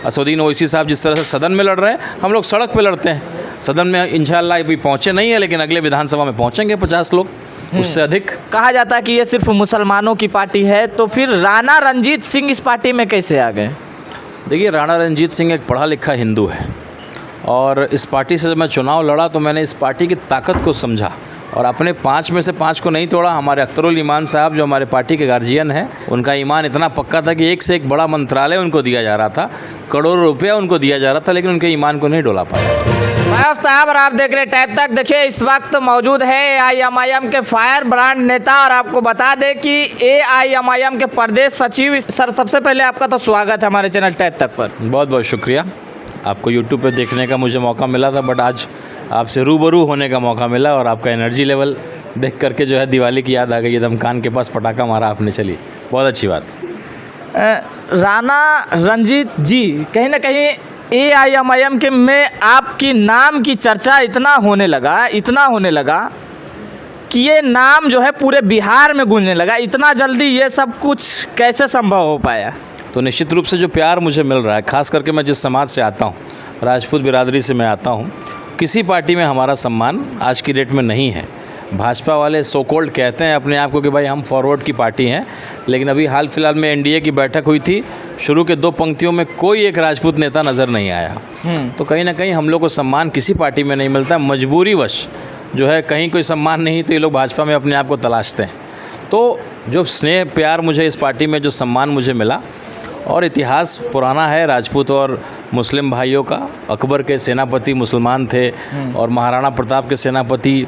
असदुद्दीन ओवैसी साहब जिस तरह से सदन में लड़ रहे हैं, हम लोग सड़क पे लड़ते हैं। सदन में इंशाअल्लाह अभी पहुँचे नहीं है, लेकिन अगले विधानसभा में पहुँचेंगे 50 लोग, उससे अधिक। कहा जाता है कि ये सिर्फ मुसलमानों की पार्टी है, तो फिर राणा रणजीत सिंह इस पार्टी में कैसे आ गए? देखिए, राणा रणजीत सिंह एक पढ़ा लिखा हिंदू है, और इस पार्टी से जब मैं चुनाव लड़ा तो मैंने इस पार्टी की ताकत को समझा, और अपने 5 में से 5 को नहीं तोड़ा। हमारे अख्तरुल ईमान साहब जो हमारे पार्टी के गार्जियन हैं, उनका ईमान इतना पक्का था कि एक से एक बड़ा मंत्रालय उनको दिया जा रहा था, करोड़ों रुपया उनको दिया जा रहा था, लेकिन उनके ईमान को नहीं डोला पाया। महफ साहब, और आप देख रहे टाइप तक। देखिए, इस वक्त मौजूद है AIMIM के फायर ब्रांड नेता, और आपको बता दें कि AIMIM के प्रदेश सचिव। सर, सबसे पहले आपका तो स्वागत है हमारे चैनल टाइप तक पर। बहुत बहुत शुक्रिया। आपको यूट्यूब पे देखने का मुझे मौका मिला था, बट आज आपसे रूबरू होने का मौका मिला, और आपका एनर्जी लेवल देख करके जो है दिवाली की याद आ गई। एकदम कान के पास पटाखा मारा आपने, चलिए, बहुत अच्छी बात। राणा रणजीत जी, कहीं ना कहीं AIMIM के में आपकी नाम की चर्चा इतना होने लगा कि ये नाम जो है पूरे बिहार में गूंजने लगा। इतना जल्दी ये सब कुछ कैसे संभव हो पाया? तो निश्चित रूप से जो प्यार मुझे मिल रहा है, ख़ास करके मैं जिस समाज से आता हूँ, राजपूत बिरादरी से मैं आता हूँ, किसी पार्टी में हमारा सम्मान आज की डेट में नहीं है। भाजपा वाले सो कॉल्ड कहते हैं अपने आप को कि भाई हम फॉरवर्ड की पार्टी हैं, लेकिन अभी हाल फिलहाल में NDA की बैठक हुई थी, शुरू के 2 पंक्तियों में कोई एक राजपूत नेता नज़र नहीं आया। तो कहीं ना कहीं हम लोग को सम्मान किसी पार्टी में नहीं मिलता। मजबूरीवश जो है, कहीं कोई सम्मान नहीं तो ये लोग भाजपा में अपने आप को तलाशते हैं। तो जो स्नेह प्यार मुझे इस पार्टी में, जो सम्मान मुझे मिला, और इतिहास पुराना है राजपूत और मुस्लिम भाइयों का। अकबर के सेनापति मुसलमान थे, और महाराणा प्रताप के सेनापति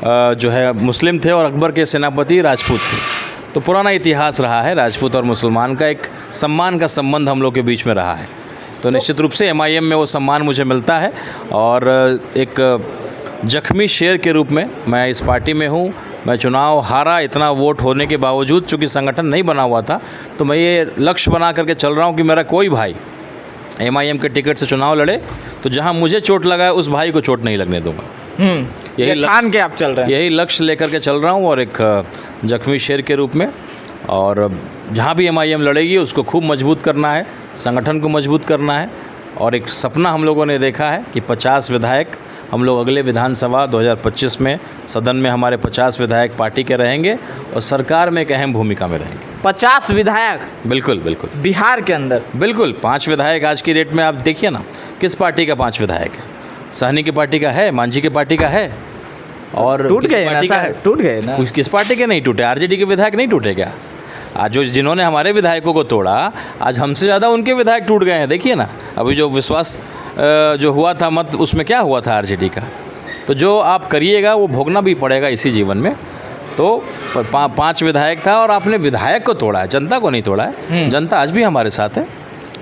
जो है मुस्लिम थे, और अकबर के सेनापति राजपूत थे। तो पुराना इतिहास रहा है राजपूत और मुसलमान का, एक सम्मान का संबंध हम लोग के बीच में रहा है। तो निश्चित रूप से MIM में वो सम्मान मुझे मिलता है, और एक जख्मी शेर के रूप में मैं इस पार्टी में हूँ। मैं चुनाव हारा, इतना वोट होने के बावजूद, चूँकि संगठन नहीं बना हुआ था, तो मैं ये लक्ष्य बना करके चल रहा हूँ कि मेरा कोई भाई MIM के टिकट से चुनाव लड़े तो जहाँ मुझे चोट लगा है उस भाई को चोट नहीं लगने दूंगा। यही ठान के आप चल रहे हैं? यही लक्ष्य लेकर के चल रहा हूँ, और एक जख्मी शेर के रूप में। और जहाँ भी MIM लड़ेगी उसको खूब मजबूत करना है, संगठन को मजबूत करना है। और एक सपना हम लोगों ने देखा है कि 50 विधायक हम लोग अगले विधानसभा 2025 में सदन में हमारे 50 विधायक पार्टी के रहेंगे, और सरकार में एक अहम भूमिका में रहेंगे। 50 विधायक? बिल्कुल बिल्कुल। बिहार के अंदर? बिल्कुल। 5 विधायक आज की डेट में आप देखिए ना, किस पार्टी का 5 विधायक है? सहनी की पार्टी का है, मांझी की पार्टी का है, और टूट गए ना। किस पार्टी के नहीं टूटे? RJD के विधायक नहीं टूटे क्या? आज जो जिन्होंने हमारे विधायकों को तोड़ा, आज हमसे ज़्यादा उनके विधायक टूट गए हैं। देखिए ना, अभी जो विश्वास जो हुआ था मत, उसमें क्या हुआ था RJD का? तो जो आप करिएगा वो भोगना भी पड़ेगा इसी जीवन में। तो 5 विधायक था, और आपने विधायक को तोड़ा है, जनता को नहीं तोड़ा है। जनता आज भी हमारे साथ है,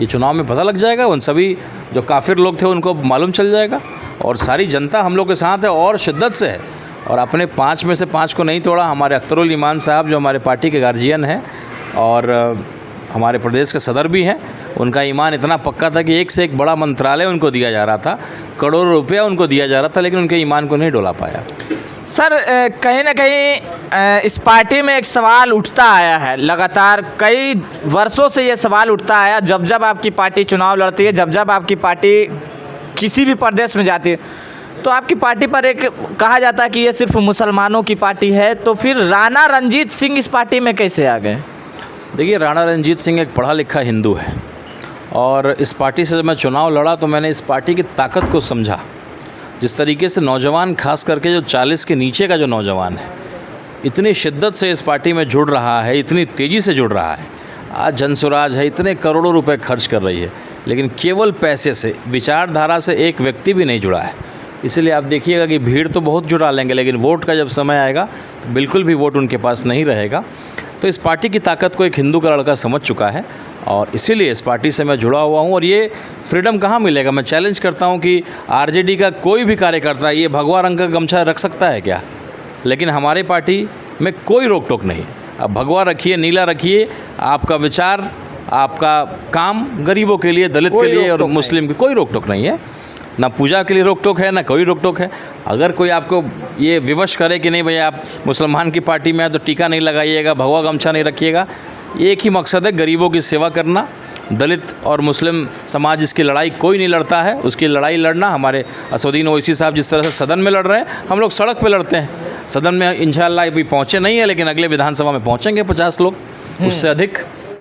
ये चुनाव में पता लग जाएगा। उन सभी जो काफिर लोग थे उनको मालूम चल जाएगा, और सारी जनता हम लोग के साथ है, और शिद्दत से है। और अपने 5 में से 5 को नहीं तोड़ा। हमारे अख्तरुल ईमान साहब जो हमारे पार्टी के गार्जियन हैं, और हमारे प्रदेश के सदर भी हैं, उनका ईमान इतना पक्का था कि एक से एक बड़ा मंत्रालय उनको दिया जा रहा था, करोड़ों रुपया उनको दिया जा रहा था, लेकिन उनके ईमान को नहीं डोला पाया। सर, कहीं ना कहीं इस पार्टी में एक सवाल उठता आया है, लगातार कई वर्षों से ये सवाल उठता आया, जब जब आपकी पार्टी चुनाव लड़ती है, जब जब आपकी पार्टी किसी भी प्रदेश में जाती है, तो आपकी पार्टी पर एक कहा जाता है कि ये सिर्फ मुसलमानों की पार्टी है। तो फिर राणा रणजीत सिंह इस पार्टी में कैसे आ गए? देखिए, राणा रणजीत सिंह एक पढ़ा लिखा हिंदू है, और इस पार्टी से जब मैं चुनाव लड़ा तो मैंने इस पार्टी की ताकत को समझा। जिस तरीके से नौजवान, खास करके जो 40 के नीचे का जो नौजवान है, इतनी शिद्दत से इस पार्टी में जुड़ रहा है, इतनी तेज़ी से जुड़ रहा है। आज जनसुराज है, इतने करोड़ों रुपए खर्च कर रही है, लेकिन केवल पैसे से, विचारधारा से एक व्यक्ति भी नहीं जुड़ा है। इसलिए आप देखिएगा कि भीड़ तो बहुत जुटा लेंगे, लेकिन वोट का जब समय आएगा तो बिल्कुल भी वोट उनके पास नहीं रहेगा। तो इस पार्टी की ताकत को एक हिंदू का लड़का समझ चुका है, और इसीलिए इस पार्टी से मैं जुड़ा हुआ हूँ। और ये फ्रीडम कहाँ मिलेगा? मैं चैलेंज करता हूँ कि RJD का कोई भी कार्यकर्ता ये भगवा रंग का गमछा रख सकता है क्या? लेकिन हमारे पार्टी में कोई रोक टोक नहीं। अब भगवा रखिए, नीला रखिए, आपका विचार, आपका काम गरीबों के लिए, दलित के लिए और मुस्लिम की कोई रोक टोक नहीं है। ना पूजा के लिए रोक टोक है, ना कोई रोक टोक है। अगर कोई आपको ये विवश करे कि नहीं भैया आप मुसलमान की पार्टी में हैं तो टीका नहीं लगाइएगा, भगवा गमछा नहीं रखिएगा, एक ही मकसद है, गरीबों की सेवा करना। दलित और मुस्लिम समाज इसकी लड़ाई कोई नहीं लड़ता है, उसकी लड़ाई लड़ना हमारे असदुद्दीन ओवैसी साहब जिस तरह से सदन में लड़ रहे हैं, हम लोग सड़क पे लड़ते हैं। सदन में इंशाअल्लाह अभी पहुँचे नहीं है, लेकिन अगले विधानसभा में पहुँचेंगे 50 लोग, उससे अधिक।